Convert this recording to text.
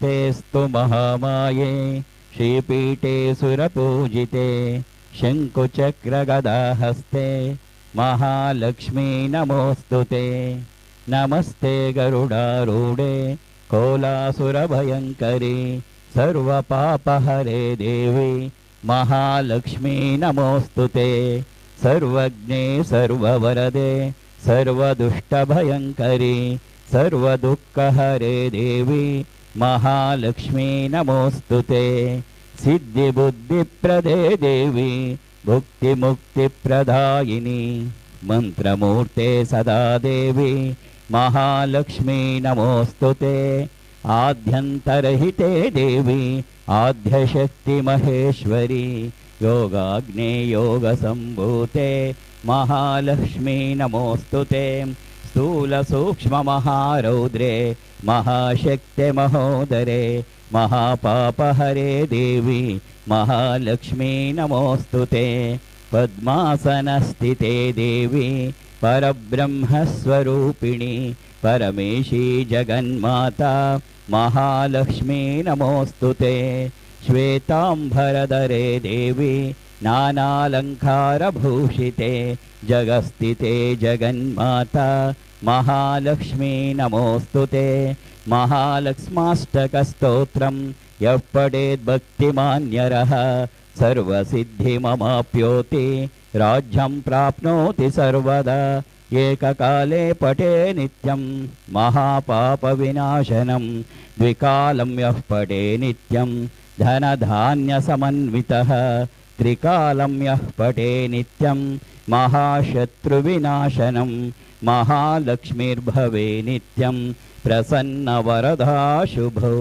नमस्तेऽस्तु महामाये श्रीपीठे सुरपूजिते शङ्कुचक्रगदाहस्ते महालक्ष्मी नमोऽस्तुते। नमस्ते गरुडारूढे कोलासुरभयङ्करी सर्वपापहरे देवी महालक्ष्मी नमोऽस्तुते। सर्वज्ञे सर्ववरदे सर्वदुष्टभयङ्करी सर्वदुःखहरे देवी महालक्ष्मी नमोऽस्तुते। सिद्धिबुद्धिप्रदे देवी भुक्तिमुक्तिप्रदायिनी मंत्रमूर्ते सदा देवी महालक्ष्मी नमोऽस्तुते। आद्यन्तरहिते देवी आद्यशक्ति महेश्वरी योगाग्ने योगसम्भूते महालक्ष्मी नमोऽस्तुते। स्थूलसूक्ष्ममहारौद्रे महाशक्ते महोदरे महापापहरे देवी महालक्ष्मी नमोऽस्तुते। पद्मासनस्थिते देवी परब्रह्मस्वरूपिणी परमेशी जगन्माता महालक्ष्मी नमोऽस्तुते। श्वेताम्बरधरे देवी नानालङ्कारभूषिते जगस्थिते जगन्माता महालक्ष्मी नमोऽस्तुते। महालक्ष्माष्टकस्तोत्रं यः पठेत् भक्तिमान्यरः सर्वसिद्धिममाप्नोति राज्यं प्राप्नोति सर्वदा। एककाले पठे नित्यं महापापविनाशनं द्विकालं यः पठे नित्यं धनधान्यसमन्वितः त्रिकालं यः पठे नित्यं महाशत्रुविनाशनं महालक्ष्मीर्भवे नित्यं प्रसन्नवरदा शुभो।